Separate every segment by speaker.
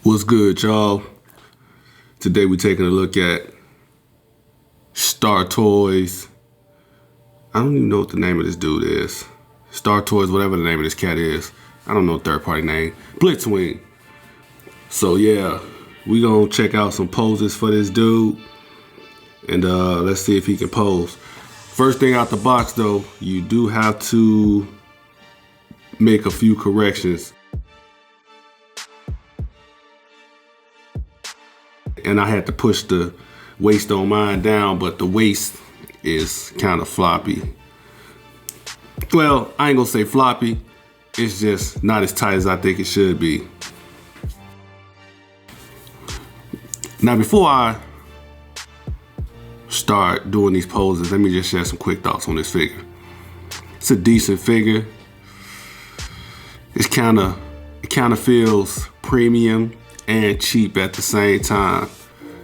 Speaker 1: What's good, y'all? Today we're taking a look at Star Toys. I don't even know what the name of this dude is. Star Toys, whatever the name of this cat is. I don't know the third party name. Blitzwing. So yeah, we gonna check out some poses for this dude. And let's see if he can pose. First thing out the box though, you do have to make a few corrections. And I had to push the waist on mine down, but the waist is kind of floppy. Well, I ain't gonna say floppy. It's just not as tight as I think it should be. Now, before I start doing these poses, let me just share some quick thoughts on this figure. It's a decent figure. It kind of feels premium and cheap at the same time.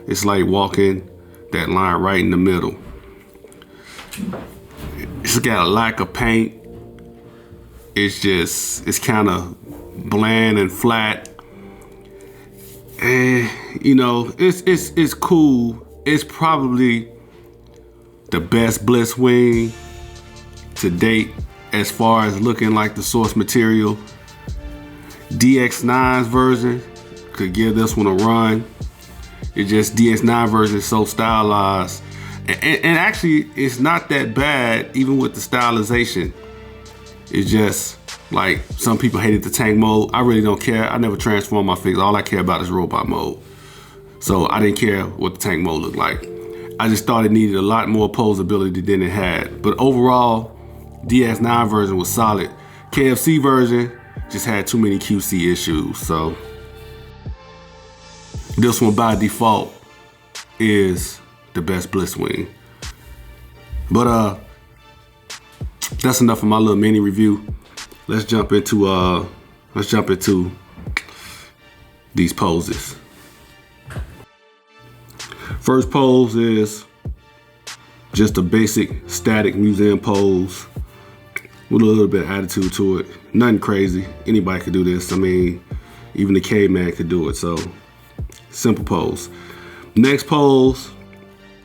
Speaker 1: It's like walking that line right in the middle. It's got a lack of paint. It's kind of bland and flat. And you know, it's cool. It's probably the best Blitzwing to date as far as looking like the source material. DX9's version could give this one a run. It's just DX9 version is so stylized. And actually, it's not that bad, even with the stylization. It's just like some people hated the tank mode. I really don't care. I never transform my figures. All I care about is robot mode. So I didn't care what the tank mode looked like. I just thought it needed a lot more posability than it had. But overall, DX9 version was solid. KFC version just had too many QC issues. So this one by default is the best Blitzwing. But that's enough of my little mini review. Let's jump into these poses. First pose is just a basic static museum pose with a little bit of attitude to it. Nothing crazy. Anybody could do this. I mean, even the caveman could do it. So simple pose. Next pose,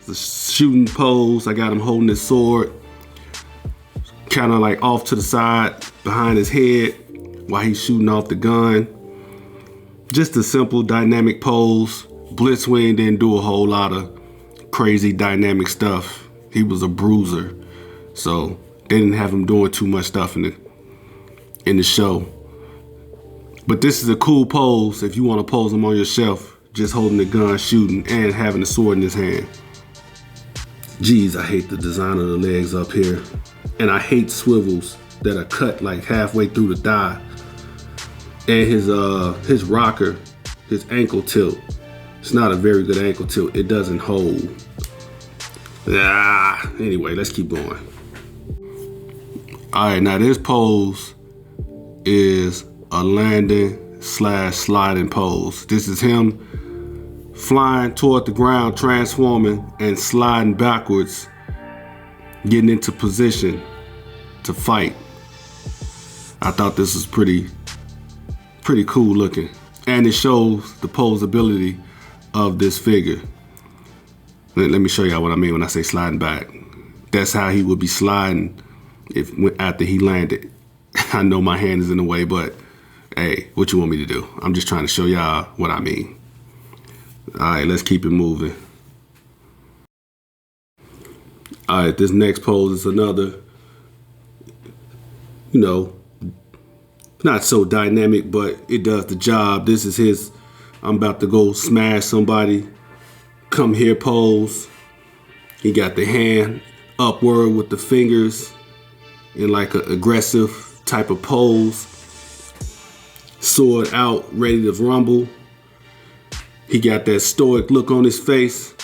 Speaker 1: the shooting pose. I got him holding his sword, kind of like off to the side behind his head while he's shooting off the gun. Just a simple dynamic pose. Blitzwing didn't do a whole lot of crazy dynamic stuff. He was a bruiser, so they didn't have him doing too much stuff in the show. But this is a cool pose if you want to pose him on your shelf, just holding the gun, shooting, and having the sword in his hand. Geez, I hate the design of the legs up here. And I hate swivels that are cut like halfway through the thigh. And his rocker, his ankle tilt, it's not a very good ankle tilt. It doesn't hold. Anyway, let's keep going. All right, now this pose is a landing / sliding pose. This is him flying toward the ground, transforming and sliding backwards, getting into position to fight. I thought this was pretty cool looking. And it shows the posability of this figure. Let me show y'all what I mean when I say sliding back. That's how he would be sliding after he landed. I know my hand is in the way, but hey, what you want me to do? I'm just trying to show y'all what I mean. All right, let's keep it moving. All right, this next pose is another, you know, not so dynamic, but it does the job. This is his I'm about to go smash somebody, come here pose. He got the hand upward with the fingers in like an aggressive type of pose. Sword out, ready to rumble. He got that stoic look on his face.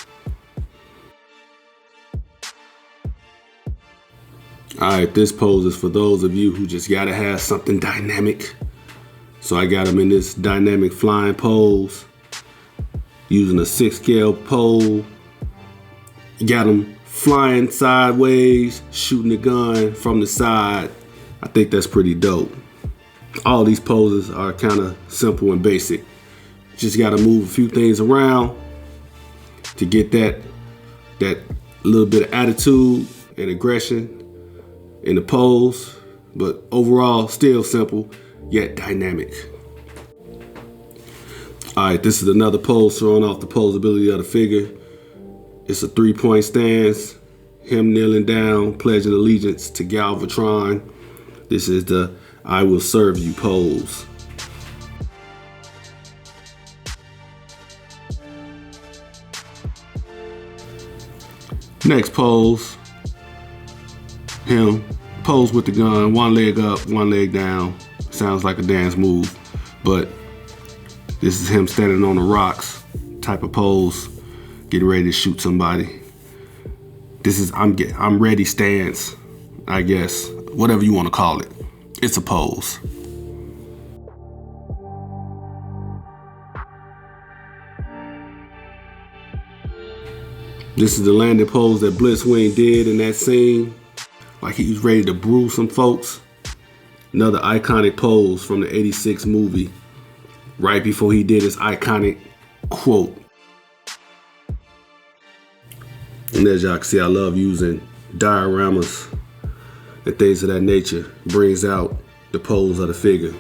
Speaker 1: All right, this pose is for those of you who just gotta have something dynamic. So I got him in this dynamic flying pose, using a 6 scale pole. Got him flying sideways, shooting the gun from the side. I think that's pretty dope. All these poses are kind of simple and basic. Just got to move a few things around to get that little bit of attitude and aggression in the pose. But overall, still simple, yet dynamic. All right, this is another pose showing off the posability of the figure. It's a 3-point stance, him kneeling down, pledging allegiance to Galvatron. This is the I will serve you pose. Next pose, him pose with the gun, one leg up, one leg down. Sounds like a dance move, but this is him standing on the rocks type of pose, getting ready to shoot somebody. This is I'm ready stance, I guess, whatever you want to call it. It's a pose. This is the landing pose that Blitzwing did in that scene, like he was ready to brew some folks. Another iconic pose from the '86 movie, right before he did his iconic quote. And as y'all can see, I love using dioramas and things of that nature. Brings out the pose of the figure.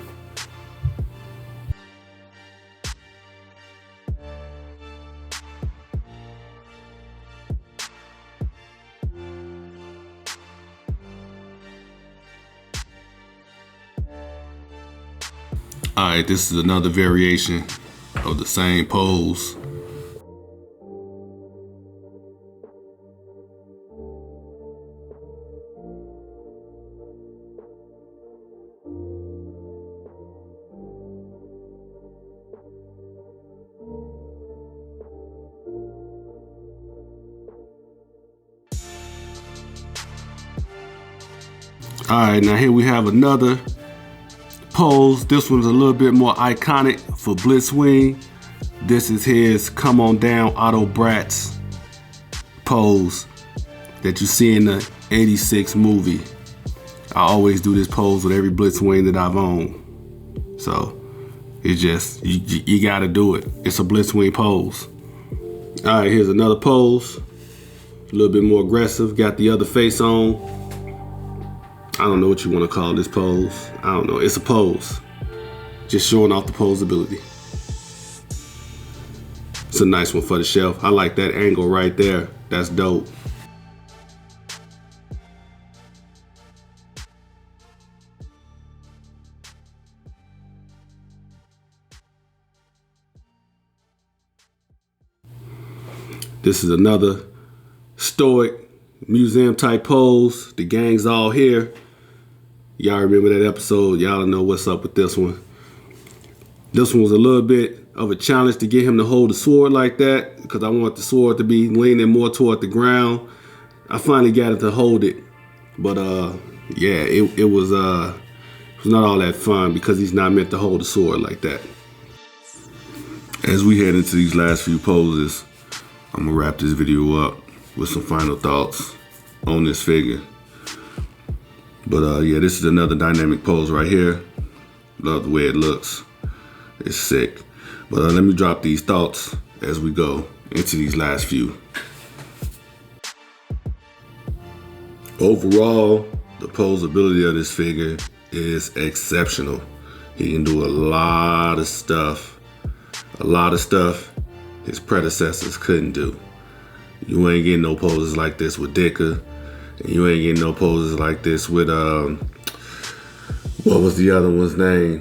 Speaker 1: All right, this is another variation of the same pose. All right, now here we have another pose. This one's a little bit more iconic for Blitzwing. This is his come on down Auto Brats pose that you see in the '86 movie. I always do this pose with every Blitzwing that I've owned. So it's just, you gotta do it. It's a Blitzwing pose. All right, here's another pose. A little bit more aggressive, got the other face on. I don't know what you want to call this pose. I don't know. It's a pose. Just showing off the posability. It's a nice one for the shelf. I like that angle right there. That's dope. This is another stoic museum type pose. The gang's all here. Y'all remember that episode? Y'all know what's up with this one. This one was a little bit of a challenge to get him to hold the sword like that, because I want the sword to be leaning more toward the ground. I finally got it to hold it, but yeah, it was not all that fun because he's not meant to hold the sword like that. As we head into these last few poses, I'm gonna wrap this video up with some final thoughts on this figure. But yeah, this is another dynamic pose right here. Love the way it looks. It's sick. But let me drop these thoughts as we go into these last few. Overall, the posability of this figure is exceptional. He can do a lot of stuff. A lot of stuff his predecessors couldn't do. You ain't getting no poses like this with Dicker. And you ain't getting no poses like this with, what was the other one's name?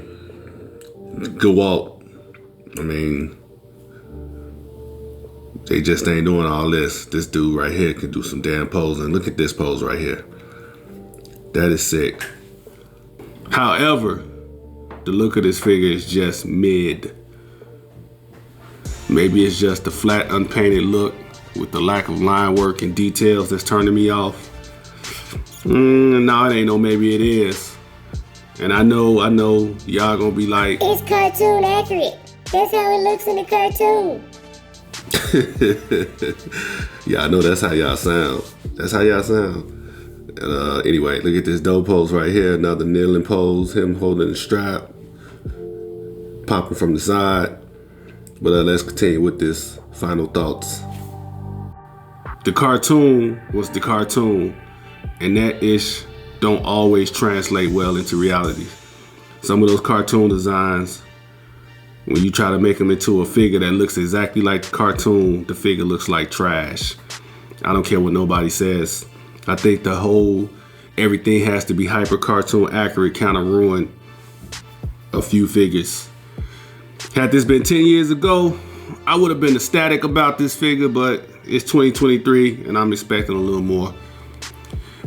Speaker 1: Gewalt. I mean, they just ain't doing all this. This dude right here can do some damn posing. Look at this pose right here. That is sick. However, the look of this figure is just mid. Maybe it's just the flat, unpainted look with the lack of line work and details that's turning me off. No, it ain't no maybe it is. And I know y'all gonna be like,
Speaker 2: it's cartoon accurate. That's how it looks in the cartoon.
Speaker 1: Yeah, I know that's how y'all sound. That's how y'all sound. And anyway, look at this dope pose right here. Another kneeling pose. Him holding the strap, popping from the side. But let's continue with this final thoughts. The cartoon was the cartoon, and that ish don't always translate well into reality. Some of those cartoon designs, when you try to make them into a figure that looks exactly like the cartoon, the figure looks like trash. I don't care what nobody says. I think the whole everything has to be hyper cartoon accurate kind of ruined a few figures. Had this been 10 years ago, I would have been ecstatic about this figure, but it's 2023 and I'm expecting a little more.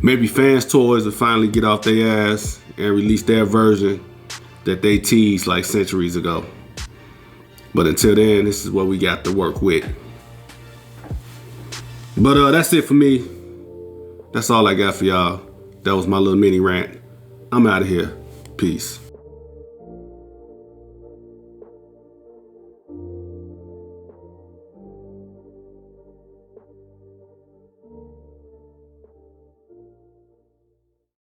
Speaker 1: Maybe Fans Toys will finally get off their ass and release their version that they teased like centuries ago. But until then, this is what we got to work with. But that's it for me. That's all I got for y'all. That was my little mini rant. I'm out of here. Peace.